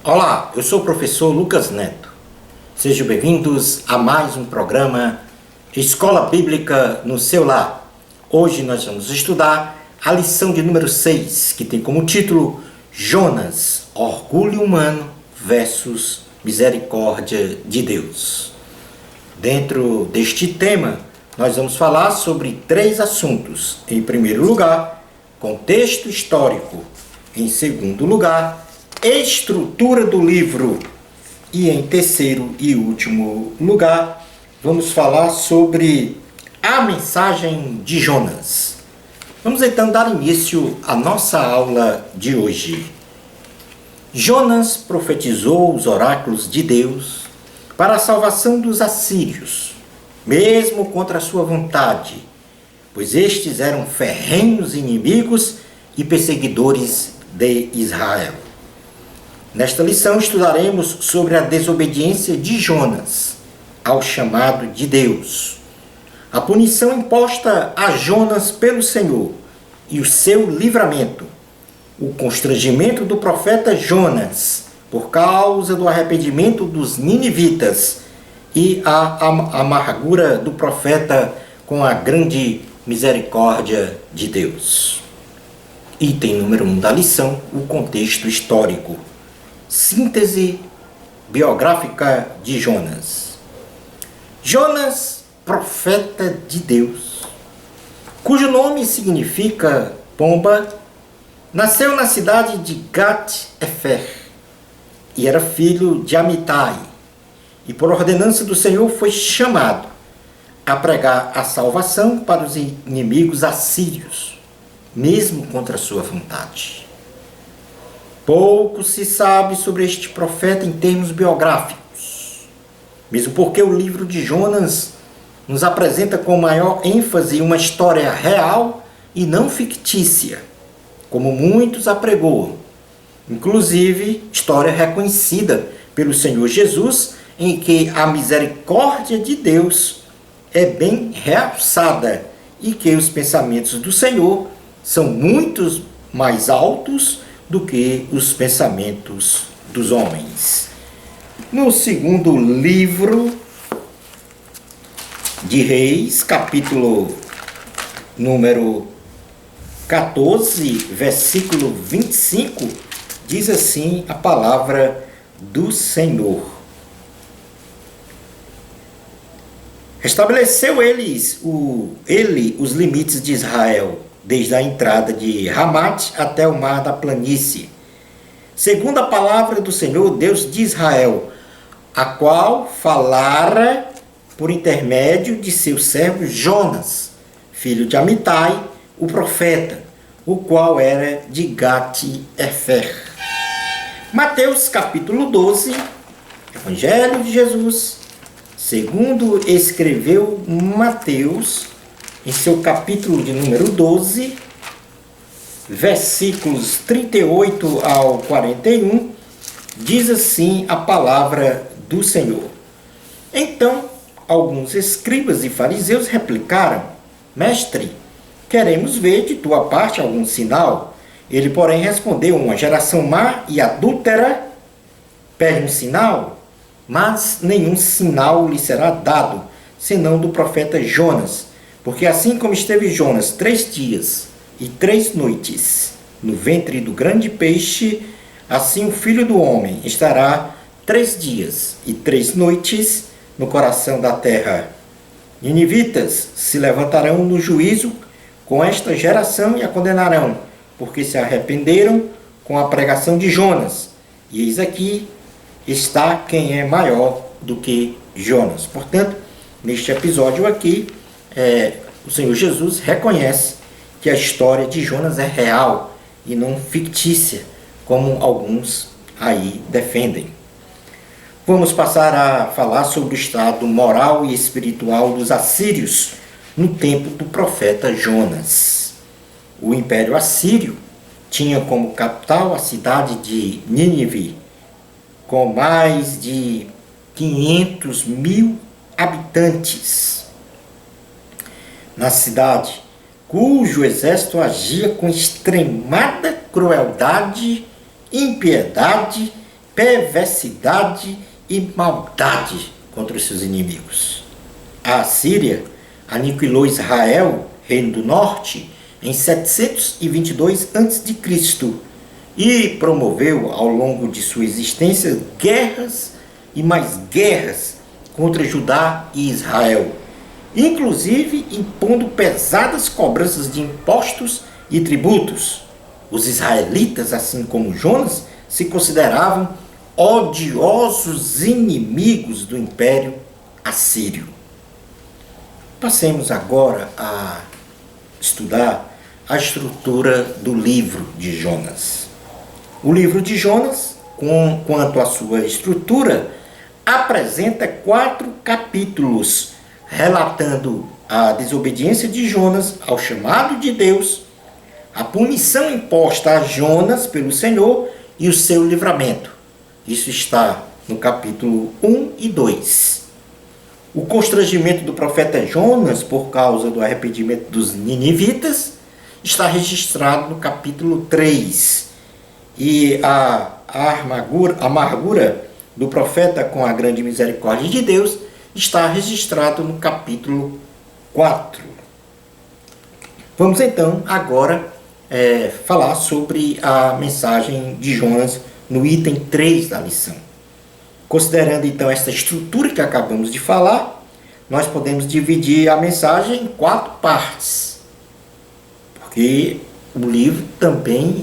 Olá, eu sou o professor Lucas Neto. Sejam bem-vindos a mais um programa Escola Bíblica no seu lar. Hoje nós vamos estudar a lição de número 6, que tem como título Jonas, orgulho humano versus misericórdia de Deus. Dentro deste tema, nós vamos falar sobre 3 assuntos. Em primeiro lugar, contexto histórico. Em segundo lugar, estrutura do livro. E em terceiro e último lugar, vamos falar sobre a mensagem de Jonas. Vamos então dar início à nossa aula de hoje. Jonas profetizou os oráculos de Deus para a salvação dos assírios, mesmo contra a sua vontade, pois estes eram ferrenhos inimigos e perseguidores de Israel. Nesta lição estudaremos sobre a desobediência de Jonas ao chamado de Deus, a punição imposta a Jonas pelo Senhor e o seu livramento, o constrangimento do profeta Jonas por causa do arrependimento dos ninivitas e a amargura do profeta com a grande misericórdia de Deus. Item número 1 da lição, o contexto histórico. Síntese biográfica de Jonas. Jonas, profeta de Deus, cujo nome significa pomba, nasceu na cidade de Gat-Efer e era filho de Amitai, e por ordenança do Senhor foi chamado a pregar a salvação para os inimigos assírios, mesmo contra a sua vontade. Pouco se sabe sobre este profeta em termos biográficos, mesmo porque o livro de Jonas nos apresenta com maior ênfase uma história real e não fictícia, como muitos apregoam. Inclusive, história reconhecida pelo Senhor Jesus, em que a misericórdia de Deus é bem realçada e que os pensamentos do Senhor são muito mais altos do que os pensamentos dos homens. No segundo livro de Reis, capítulo número 14, versículo 25, diz assim a palavra do Senhor. Estabeleceu ele os limites de Israel, desde a entrada de Ramate até o mar da planície, segundo a palavra do Senhor, Deus de Israel, a qual falara por intermédio de seu servo Jonas, filho de Amitai, o profeta, o qual era de Gat-Efer. Mateus capítulo 12, Evangelho de Jesus, segundo escreveu Mateus, em seu capítulo de número 12, versículos 38 ao 41, diz assim a palavra do Senhor. Então, alguns escribas e fariseus replicaram: Mestre, queremos ver de tua parte algum sinal. Ele, porém, respondeu: uma geração má e adúltera pede um sinal, mas nenhum sinal lhe será dado, senão do profeta Jonas. Porque assim como esteve Jonas 3 dias e 3 noites no ventre do grande peixe, assim o Filho do Homem estará 3 dias e 3 noites no coração da terra. Ninivitas se levantarão no juízo com esta geração e a condenarão, porque se arrependeram com a pregação de Jonas. E eis aqui está quem é maior do que Jonas. Portanto, neste episódio aqui, o Senhor Jesus reconhece que a história de Jonas é real e não fictícia, como alguns aí defendem. Vamos passar a falar sobre o estado moral e espiritual dos assírios no tempo do profeta Jonas. O Império Assírio tinha como capital a cidade de Nínive, com mais de 500 mil habitantes. Na cidade, cujo exército agia com extremada crueldade, impiedade perversidade e maldade contra os seus inimigos. A Assíria aniquilou Israel, reino do norte, em 722 a.C. e promoveu ao longo de sua existência guerras e mais guerras contra Judá e Israel, inclusive impondo pesadas cobranças de impostos e tributos. Os israelitas, assim como Jonas, se consideravam odiosos inimigos do Império Assírio. Passemos agora a estudar a estrutura do livro de Jonas. O livro de Jonas, quanto à sua estrutura, apresenta 4 capítulos, relatando a desobediência de Jonas ao chamado de Deus, a punição imposta a Jonas pelo Senhor e o seu livramento. Isso está no capítulo 1 e 2. O constrangimento do profeta Jonas por causa do arrependimento dos ninivitas está registrado no capítulo 3. E a amargura do profeta com a grande misericórdia de Deus está registrado no capítulo 4. Vamos então agora falar sobre a mensagem de Jonas no item 3 da lição. Considerando então essa estrutura que acabamos de falar, nós podemos dividir a mensagem em 4 partes, porque o livro também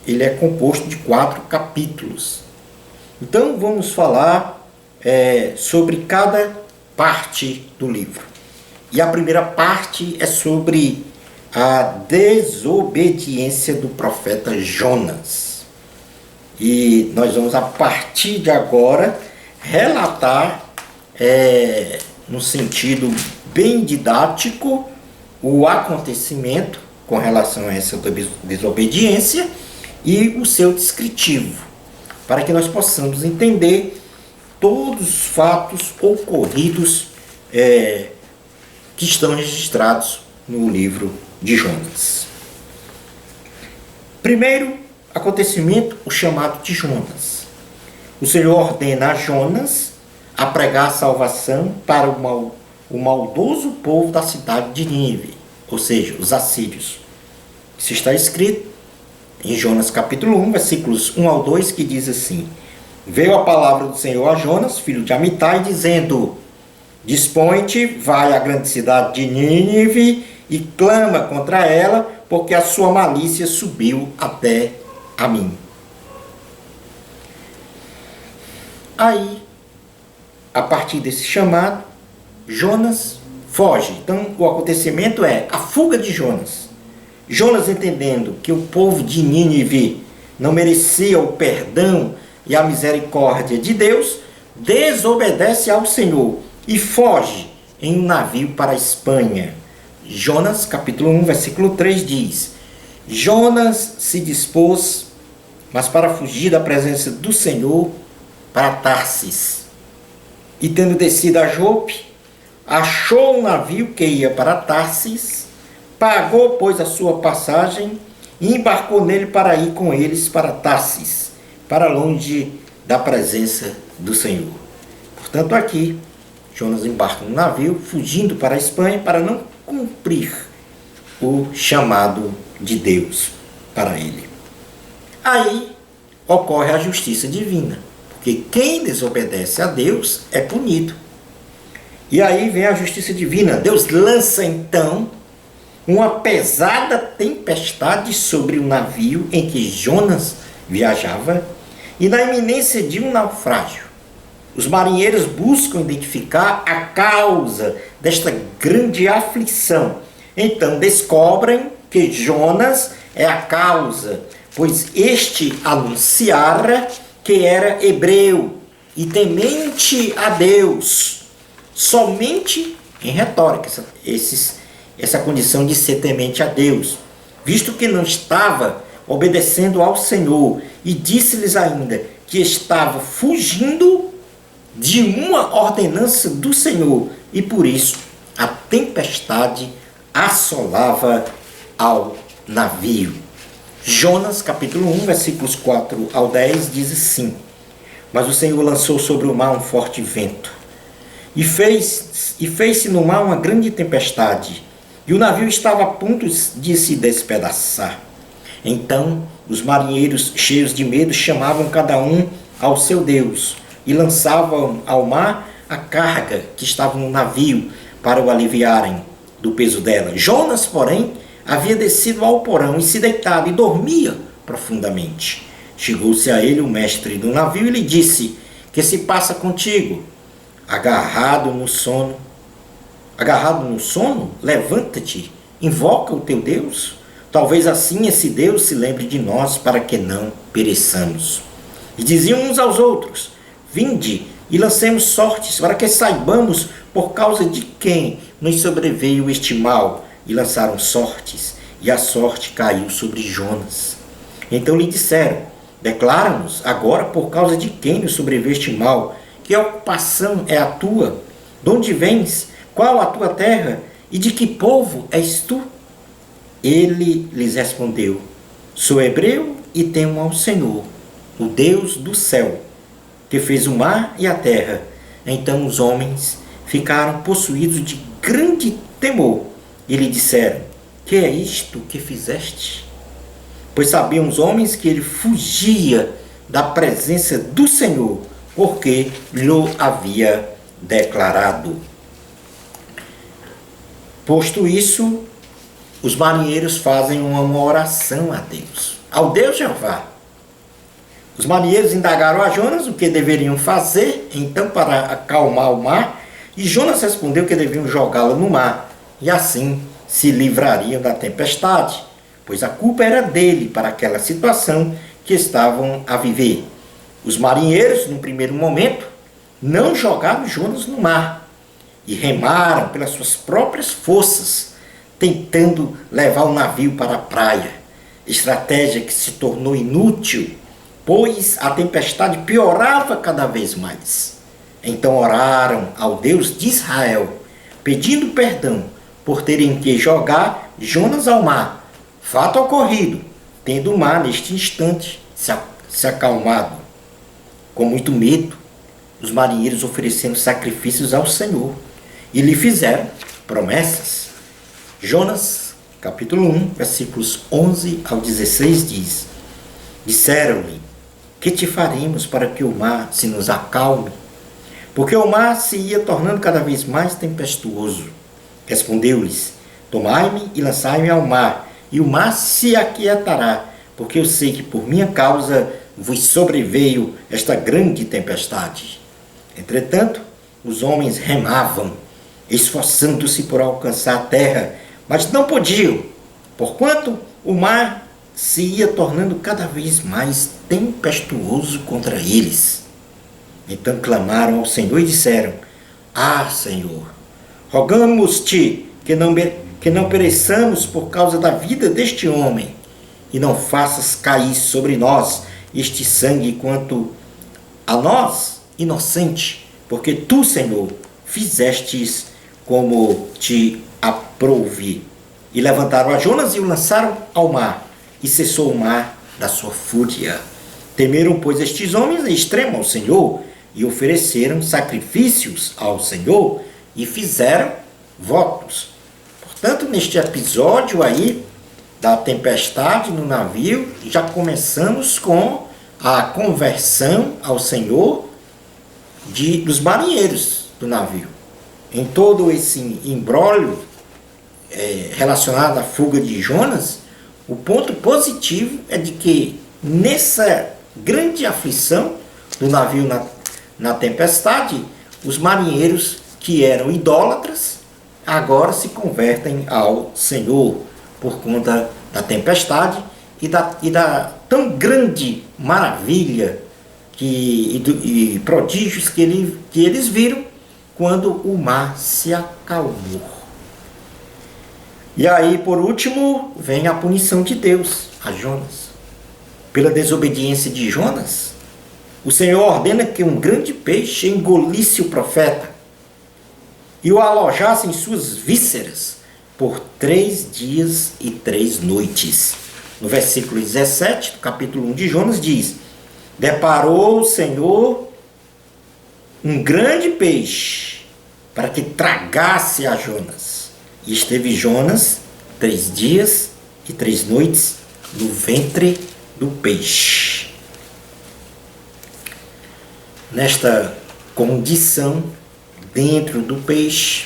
ele é composto de 4 capítulos. Então vamos falar sobre cada parte do livro. E a primeira parte é sobre a desobediência do profeta Jonas. E nós vamos, a partir de agora, relatar, no sentido bem didático, o acontecimento com relação a essa desobediência e o seu descritivo, para que nós possamos entender todos os fatos ocorridos que estão registrados no livro de Jonas. Primeiro acontecimento, o chamado de Jonas. O Senhor ordena a Jonas a pregar a salvação para o maldoso povo da cidade de Nínive, ou seja, os assírios. Isso está escrito em Jonas capítulo 1, versículos 1 ao 2, que diz assim: Veio a palavra do Senhor a Jonas, filho de Amitai, dizendo: Dispõe-te, vai à grande cidade de Nínive e clama contra ela, porque a sua malícia subiu até a mim. Aí, a partir desse chamado, Jonas foge. Então, o acontecimento é a fuga de Jonas. Jonas, entendendo que o povo de Nínive não merecia o perdão e a misericórdia de Deus, desobedece ao Senhor e foge em um navio para a Espanha. Jonas, capítulo 1, versículo 3 diz: Jonas se dispôs, mas para fugir da presença do Senhor, para Tarsis. E tendo descido a Jope, achou um navio que ia para Tarsis, pagou, pois, a sua passagem e embarcou nele para ir com eles para Tarsis, para longe da presença do Senhor. Portanto, aqui, Jonas embarca no navio, fugindo para a Espanha, para não cumprir o chamado de Deus para ele. Aí ocorre a justiça divina, porque quem desobedece a Deus é punido. E aí vem a justiça divina. Deus lança então uma pesada tempestade sobre o navio em que Jonas viajava, e na iminência de um naufrágio, os marinheiros buscam identificar a causa desta grande aflição. Então descobrem que Jonas é a causa, pois este anunciara que era hebreu e temente a Deus, somente em retórica, essa condição de ser temente a Deus, visto que não estava obedecendo ao Senhor, e disse-lhes ainda que estava fugindo de uma ordenança do Senhor, e por isso a tempestade assolava ao navio. Jonas, capítulo 1, versículos 4 ao 10, diz assim: Mas o Senhor lançou sobre o mar um forte vento, e fez-se no mar uma grande tempestade, e o navio estava a ponto de se despedaçar. Então os marinheiros, cheios de medo, chamavam cada um ao seu Deus, e lançavam ao mar a carga que estava no navio, para o aliviarem do peso dela. Jonas, porém, havia descido ao porão e se deitado e dormia profundamente. Chegou-se a ele o mestre do navio e lhe disse: Que se passa contigo? Agarrado no sono, levanta-te, invoca o teu Deus. Talvez assim esse Deus se lembre de nós, para que não pereçamos. E diziam uns aos outros: Vinde e lancemos sortes, para que saibamos por causa de quem nos sobreveio este mal. E lançaram sortes, e a sorte caiu sobre Jonas. Então lhe disseram: Declara-nos agora por causa de quem nos sobreveio este mal. Que ocupação é a tua? De onde vens? Qual a tua terra? E de que povo és tu? Ele lhes respondeu: Sou hebreu e temo ao Senhor, o Deus do céu, que fez o mar e a terra. Então os homens ficaram possuídos de grande temor e lhe disseram: Que é isto que fizeste? Pois sabiam os homens que ele fugia da presença do Senhor, porque lhe havia declarado. Posto isso, os marinheiros fazem uma oração a Deus, ao Deus Jeová. Os marinheiros indagaram a Jonas o que deveriam fazer, então, para acalmar o mar, e Jonas respondeu que deviam jogá-lo no mar, e assim se livrariam da tempestade, pois a culpa era dele para aquela situação que estavam a viver. Os marinheiros, no primeiro momento, não jogaram Jonas no mar, e remaram pelas suas próprias forças, tentando levar o navio para a praia, estratégia que se tornou inútil, pois a tempestade piorava cada vez mais. Então oraram ao Deus de Israel, pedindo perdão por terem que jogar Jonas ao mar, fato ocorrido, tendo o mar neste instante se acalmado. Com muito medo, os marinheiros ofereceram sacrifícios ao Senhor e lhe fizeram promessas. Jonas, capítulo 1, versículos 11 ao 16 diz: Disseram-lhe: Que te faremos para que o mar se nos acalme? Porque o mar se ia tornando cada vez mais tempestuoso. Respondeu-lhes: Tomai-me e lançai-me ao mar, e o mar se aquietará, porque eu sei que por minha causa vos sobreveio esta grande tempestade. Entretanto, os homens remavam, esforçando-se por alcançar a terra, mas não podiam, porquanto o mar se ia tornando cada vez mais tempestuoso contra eles. Então clamaram ao Senhor e disseram: Ah, Senhor, rogamos-te que não pereçamos por causa da vida deste homem, e não faças cair sobre nós este sangue quanto a nós, inocente, porque tu, Senhor, fizestes como te aprouve. E levantaram a Jonas e o lançaram ao mar, e cessou o mar da sua fúria. Temeram, pois, estes homens em extremo ao Senhor, e ofereceram sacrifícios ao Senhor, e fizeram votos. Portanto, neste episódio aí, da tempestade no navio, já começamos com a conversão ao Senhor dos marinheiros do navio. Em todo esse imbróglio relacionado à fuga de Jonas, o ponto positivo é de que nessa grande aflição do navio na tempestade, os marinheiros que eram idólatras agora se convertem ao Senhor por conta da tempestade e da tão grande maravilha e prodígios que eles viram quando o mar se acalmou. E aí, por último, vem a punição de Deus a Jonas. Pela desobediência de Jonas, o Senhor ordena que um grande peixe engolisse o profeta e o alojasse em suas vísceras por 3 dias e 3 noites. No versículo 17 do capítulo 1 de Jonas diz: deparou o Senhor um grande peixe para que tragasse a Jonas. E esteve Jonas 3 dias e 3 noites no ventre do peixe. Nesta condição, dentro do peixe,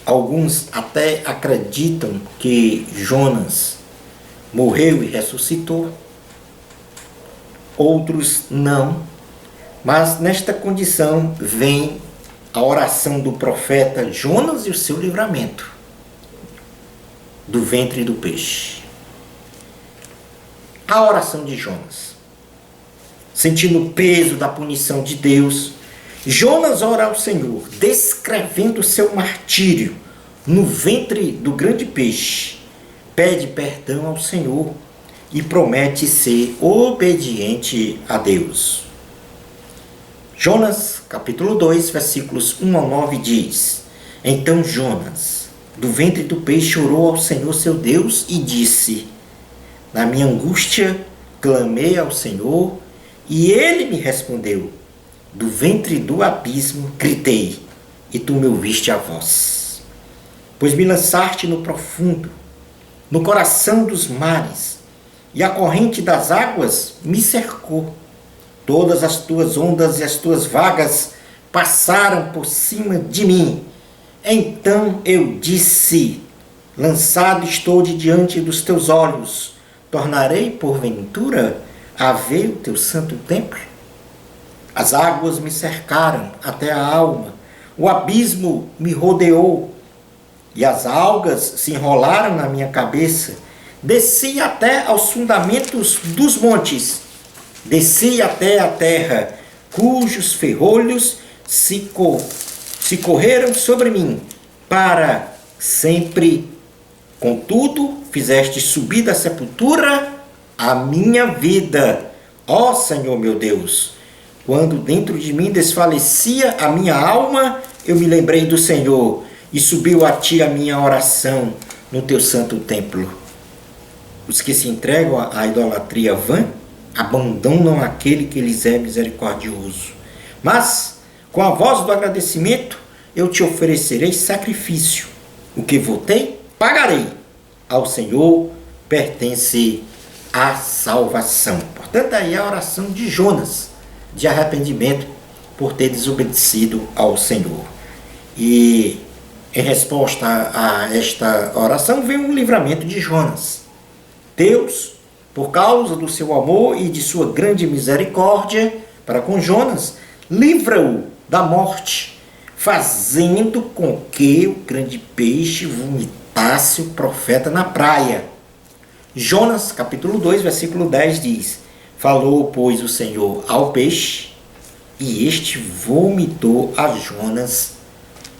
alguns até acreditam que Jonas morreu e ressuscitou, outros não, mas nesta condição vem a oração do profeta Jonas e o seu livramento do ventre do peixe. A oração de Jonas, sentindo o peso da punição de Deus, Jonas ora ao Senhor, descrevendo seu martírio no ventre do grande peixe, pede perdão ao Senhor e promete ser obediente a Deus. Jonas, capítulo 2, versículos 1 ao 9 diz: então Jonas, do ventre do peixe, orou ao Senhor seu Deus e disse: na minha angústia clamei ao Senhor e ele me respondeu. Do ventre do abismo gritei, e tu me ouviste a voz. Pois me lançaste no profundo, no coração dos mares, e a corrente das águas me cercou. Todas as tuas ondas e as tuas vagas passaram por cima de mim. Então eu disse: lançado estou de diante dos teus olhos, tornarei porventura a ver o teu santo templo? As águas me cercaram até a alma, o abismo me rodeou, e as algas se enrolaram na minha cabeça. Desci até aos fundamentos dos montes, desci até a terra, cujos ferrolhos se correram sobre mim, para sempre. Contudo, fizeste subir da sepultura a minha vida, ó Senhor meu Deus. Quando dentro de mim desfalecia a minha alma, eu me lembrei do Senhor, e subiu a ti a minha oração no teu santo templo. Os que se entregam à idolatria vã abandonam aquele que lhes é misericordioso. Mas, com a voz do agradecimento, eu te oferecerei sacrifício. O que votei, pagarei. Ao Senhor pertence a salvação. Portanto, aí a oração de Jonas, de arrependimento por ter desobedecido ao Senhor. E em resposta a esta oração vem um livramento de Jonas. Deus, por causa do seu amor e de sua grande misericórdia para com Jonas, livra-o da morte, fazendo com que o grande peixe vomitasse o profeta na praia. Jonas, capítulo 2, versículo 10 diz: falou, pois, o Senhor ao peixe, e este vomitou a Jonas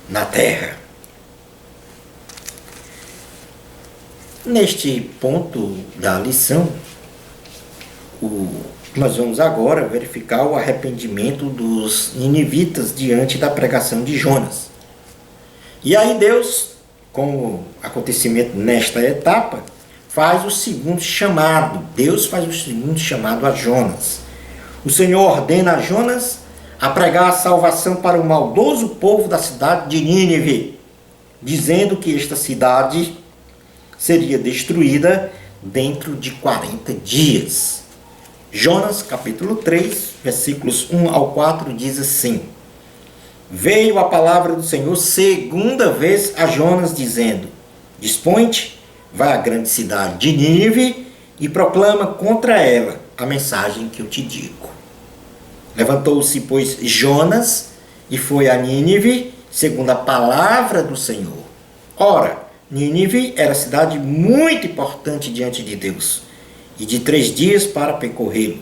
na terra. Neste ponto da lição, nós vamos agora verificar o arrependimento dos ninivitas diante da pregação de Jonas. E aí Deus, como acontecimento nesta etapa, faz o segundo chamado. Deus faz o segundo chamado a Jonas. O Senhor ordena a Jonas a pregar a salvação para o maldoso povo da cidade de Nínive, dizendo que esta cidade seria destruída dentro de 40 dias. Jonas, capítulo 3, versículos 1 ao 4, diz assim: veio a palavra do Senhor segunda vez a Jonas, dizendo: dispõe-te, vai à grande cidade de Nínive e proclama contra ela a mensagem que eu te digo. Levantou-se, pois, Jonas e foi a Nínive, segundo a palavra do Senhor. Ora, Nínive era cidade muito importante diante de Deus, e de 3 dias para percorrê-lo.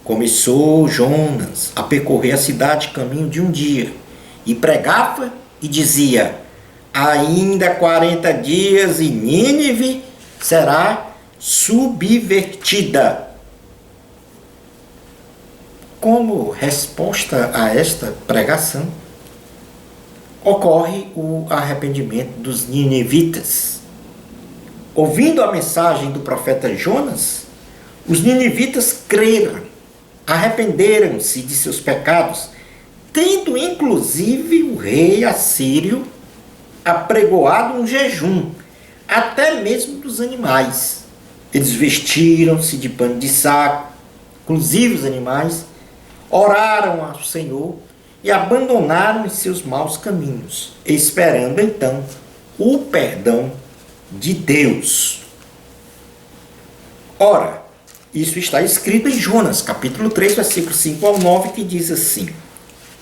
Começou Jonas a percorrer a cidade caminho de um dia, e pregava e dizia: ainda 40 dias e Nínive será subvertida. Como resposta a esta pregação, ocorre o arrependimento dos ninivitas. Ouvindo a mensagem do profeta Jonas, os ninivitas creram, arrependeram-se de seus pecados, tendo inclusive o rei assírio apregoado um jejum, até mesmo dos animais. Eles vestiram-se de pano de saco, inclusive os animais, oraram ao Senhor e abandonaram os seus maus caminhos, esperando então o perdão de Deus. Ora, isso está escrito em Jonas, capítulo 3, versículo 5 ao 9, que diz assim: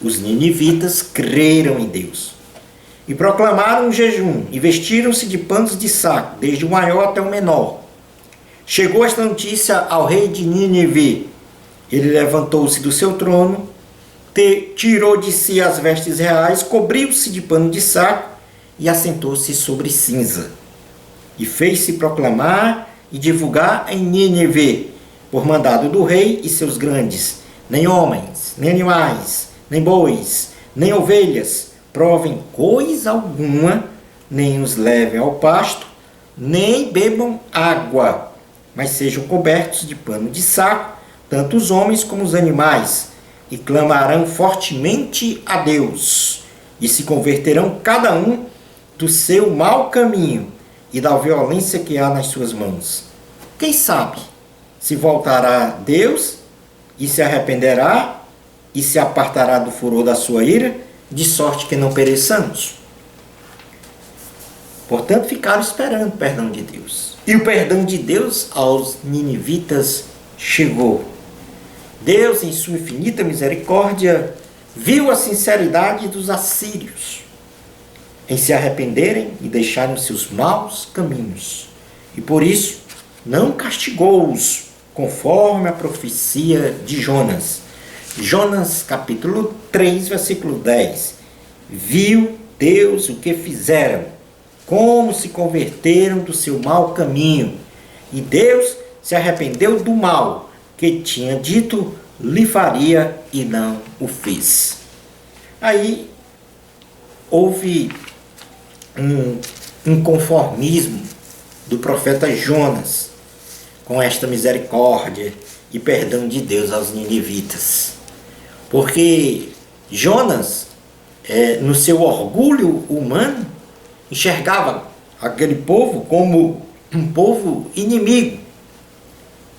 os ninivitas creram em Deus e proclamaram um jejum e vestiram-se de panos de saco, desde o maior até o menor. Chegou esta notícia ao rei de Nínive. Ele levantou-se do seu trono, tirou de si as vestes reais, cobriu-se de pano de saco e assentou-se sobre cinza. E fez-se proclamar e divulgar em Nínive, por mandado do rei e seus grandes: nem homens, nem animais, nem bois, nem ovelhas provem coisa alguma, nem os levem ao pasto, nem bebam água, mas sejam cobertos de pano de saco, tanto os homens como os animais, e clamarão fortemente a Deus, e se converterão cada um do seu mau caminho e da violência que há nas suas mãos. Quem sabe se voltará Deus e se arrependerá e se apartará do furor da sua ira, de sorte que não pereçamos. Portanto, ficaram esperando o perdão de Deus. E o perdão de Deus aos ninivitas chegou. Deus, em sua infinita misericórdia, viu a sinceridade dos assírios em se arrependerem e deixarem seus maus caminhos. E por isso, não castigou-os, conforme a profecia de Jonas. Jonas, capítulo 3, versículo 10. Viu Deus o que fizeram, como se converteram do seu mau caminho. E Deus se arrependeu do mal que tinha dito lhe faria e não o fez. Aí houve um inconformismo do profeta Jonas com esta misericórdia e perdão de Deus aos ninivitas. Porque Jonas, no seu orgulho humano, enxergava aquele povo como um povo inimigo.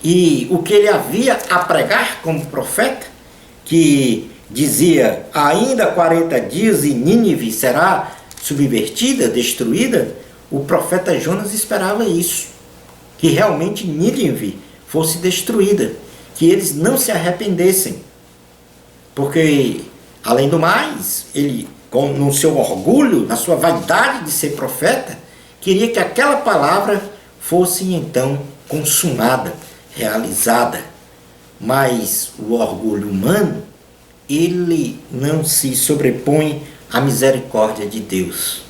E o que ele havia a pregar como profeta, que dizia: ainda 40 dias e Nínive será subvertida, destruída, o profeta Jonas esperava isso, que realmente Nínive fosse destruída, que eles não se arrependessem. Porque, além do mais, ele, no seu orgulho, na sua vaidade de ser profeta, queria que aquela palavra fosse então consumada, realizada. Mas o orgulho humano, ele não se sobrepõe à misericórdia de Deus.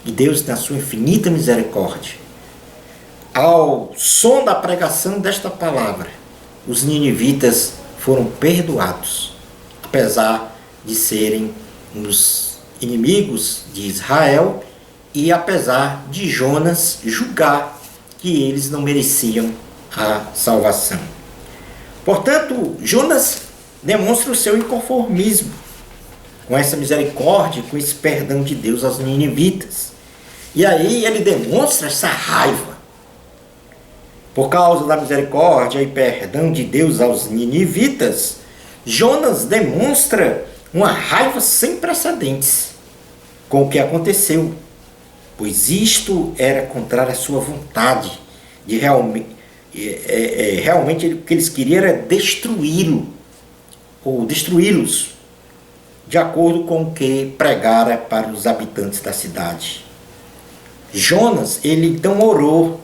E Deus, na sua infinita misericórdia, ao som da pregação desta palavra, os ninivitas foram perdoados, apesar de serem os inimigos de Israel e apesar de Jonas julgar que eles não mereciam a salvação. Portanto, Jonas demonstra o seu inconformismo com essa misericórdia, com esse perdão de Deus aos ninivitas. E aí ele demonstra essa raiva. Por causa da misericórdia e perdão de Deus aos ninivitas, Jonas demonstra uma raiva sem precedentes com o que aconteceu, pois isto era contrário à sua vontade. Realmente o que eles queriam era destruí-lo, ou destruí-los, de acordo com o que pregara para os habitantes da cidade. Jonas, ele então orou.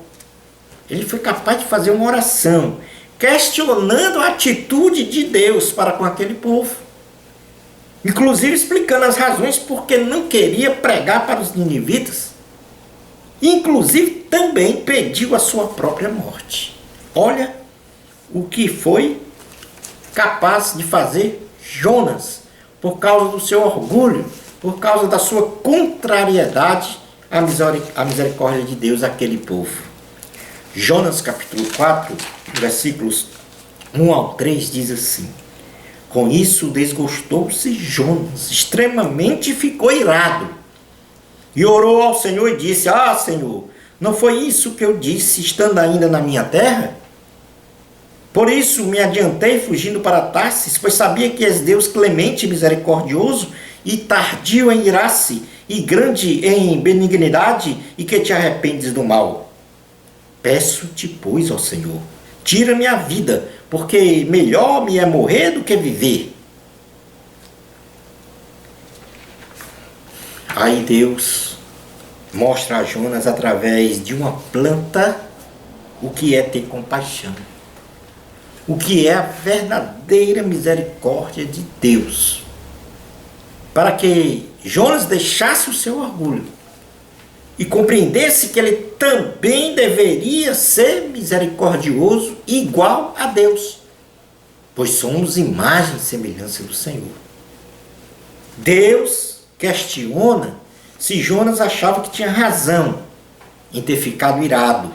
Ele foi capaz de fazer uma oração, questionando a atitude de Deus para com aquele povo. Inclusive explicando as razões porque não queria pregar para os ninivitas. Inclusive também pediu a sua própria morte. Olha o que foi capaz de fazer Jonas, por causa do seu orgulho, por causa da sua contrariedade à misericórdia de Deus àquele povo. Jonas capítulo 4, versículos 1 ao 3 diz assim: com isso desgostou-se Jonas extremamente e ficou irado. E orou ao Senhor e disse: ah, Senhor, não foi isso que eu disse estando ainda na minha terra? Por isso me adiantei fugindo para Tarsis, pois sabia que és Deus clemente e misericordioso, e tardio em irar-se, e grande em benignidade, e que te arrependes do mal. Peço-te, pois, ó Senhor, tira-me a vida, porque melhor me é morrer do que viver. Aí Deus mostra a Jonas através de uma planta o que é ter compaixão, o que é a verdadeira misericórdia de Deus, para que Jonas deixasse o seu orgulho e compreendesse que ele também deveria ser misericordioso igual a Deus, pois somos imagem e semelhança do Senhor. Deus questiona se Jonas achava que tinha razão em ter ficado irado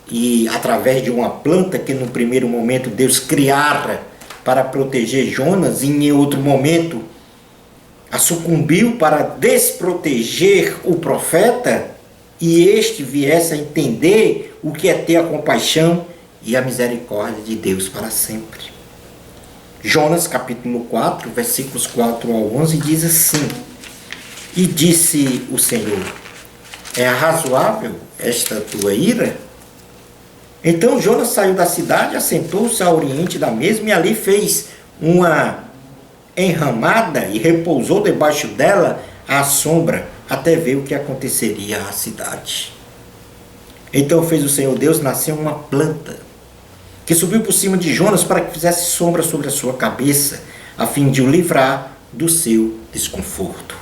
e através de uma planta que no primeiro momento Deus criara para proteger Jonas e em outro momento a sucumbiu para desproteger o profeta, e este viesse a entender o que é ter a compaixão e a misericórdia de Deus para sempre. Jonas capítulo 4, versículos 4 ao 11 diz assim: e disse o Senhor: é razoável esta tua ira? Então Jonas saiu da cidade, assentou-se ao oriente da mesma, e ali fez uma enramada e repousou debaixo dela à sombra, até ver o que aconteceria à cidade. Então fez o Senhor Deus nascer uma planta, que subiu por cima de Jonas para que fizesse sombra sobre a sua cabeça, a fim de o livrar do seu desconforto.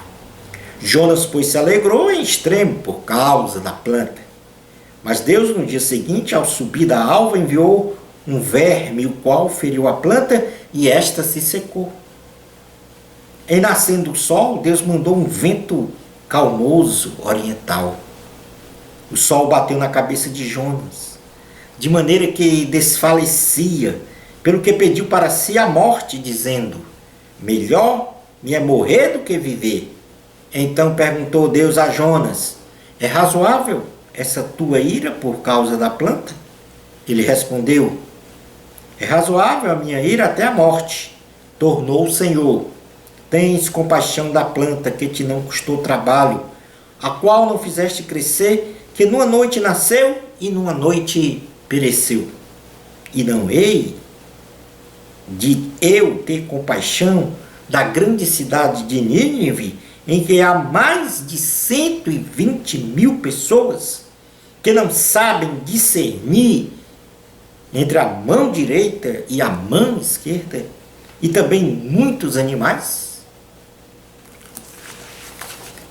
Jonas, pois, se alegrou em extremo por causa da planta. Mas Deus, no dia seguinte, ao subir da alva, enviou um verme, o qual feriu a planta, e esta se secou. Em nascendo o sol, Deus mandou um vento calmoso oriental. O sol bateu na cabeça de Jonas, de maneira que desfalecia, pelo que pediu para si a morte, dizendo: melhor me é morrer do que viver. Então perguntou Deus a Jonas: é razoável essa tua ira por causa da planta? Ele respondeu: é razoável a minha ira até a morte. Tornou o Senhor: tens compaixão da planta que te não custou trabalho, a qual não fizeste crescer, que numa noite nasceu e numa noite pereceu. E não hei de eu ter compaixão da grande cidade de Nínive, em que há mais de 120.000 pessoas que não sabem discernir entre a mão direita e a mão esquerda, e também muitos animais?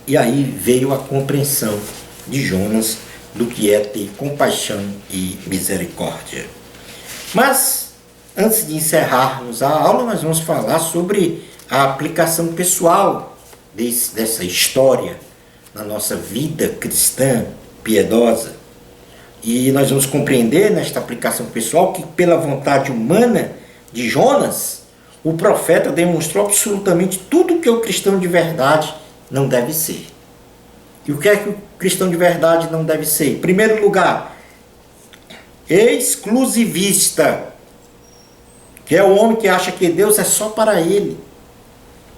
E aí veio a compreensão de Jonas do que é ter compaixão e misericórdia. Mas, antes de encerrarmos a aula, nós vamos falar sobre a aplicação pessoal dessa história na nossa vida cristã piedosa. E nós vamos compreender nesta aplicação pessoal que, pela vontade humana de Jonas, o profeta demonstrou absolutamente tudo o que o cristão de verdade não deve ser. E o que é que o cristão de verdade não deve ser? Em primeiro lugar, exclusivista, que é o homem que acha que Deus é só para ele,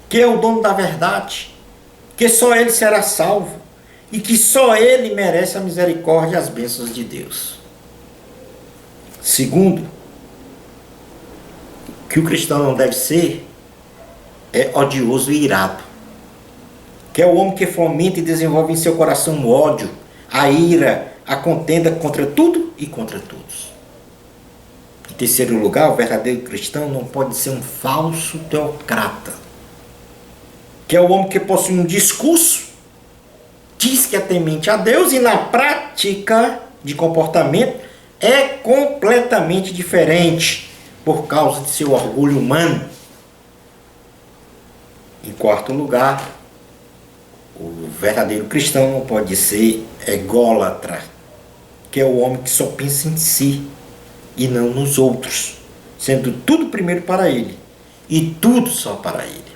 que é o dono da verdade, que só ele será salvo e que só ele merece a misericórdia e as bênçãos de Deus. Segundo, que o cristão não deve ser é odioso e irado, que é o homem que fomenta e desenvolve em seu coração o ódio, a ira, a contenda contra tudo e contra todos. Em terceiro lugar, o verdadeiro cristão não pode ser um falso teocrata, que é o homem que possui um discurso, diz que é temente a Deus e na prática de comportamento é completamente diferente por causa de seu orgulho humano. Em quarto lugar, o verdadeiro cristão não pode ser ególatra, que é o homem que só pensa em si e não nos outros, sendo tudo primeiro para ele e tudo só para ele.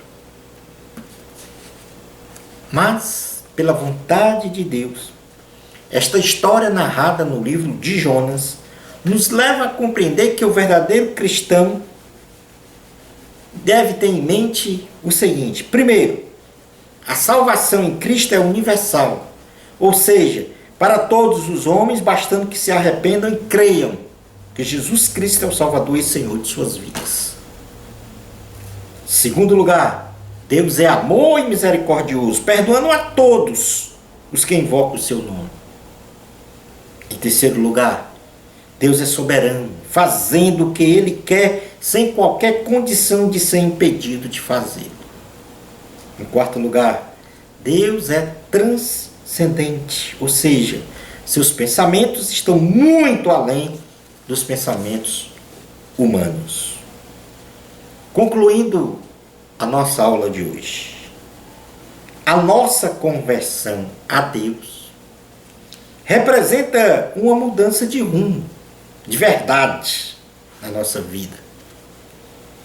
Mas, pela vontade de Deus, esta história narrada no livro de Jonas nos leva a compreender que o verdadeiro cristão deve ter em mente o seguinte: primeiro, a salvação em Cristo é universal, ou seja, para todos os homens, bastando que se arrependam e creiam que Jesus Cristo é o Salvador e Senhor de suas vidas. Segundo lugar, Deus é amor e misericordioso, perdoando a todos os que invocam o seu nome. Em terceiro lugar, Deus é soberano, fazendo o que Ele quer, sem qualquer condição de ser impedido de fazê-lo. Em quarto lugar, Deus é transcendente, ou seja, seus pensamentos estão muito além dos pensamentos humanos. Concluindo a nossa aula de hoje, a nossa conversão a Deus representa uma mudança de rumo, de verdade, na nossa vida,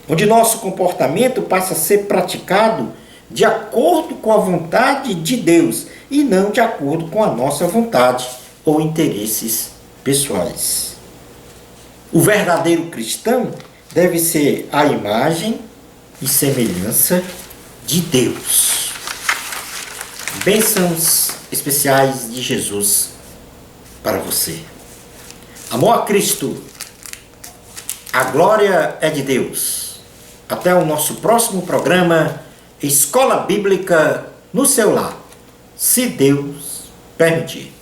onde nosso comportamento passa a ser praticado de acordo com a vontade de Deus e não de acordo com a nossa vontade ou interesses pessoais. O verdadeiro cristão deve ser a imagem e semelhança de Deus. Bênçãos especiais de Jesus para você. Amor a Cristo. A glória é de Deus. Até o nosso próximo programa, Escola Bíblica no seu lar, se Deus permitir.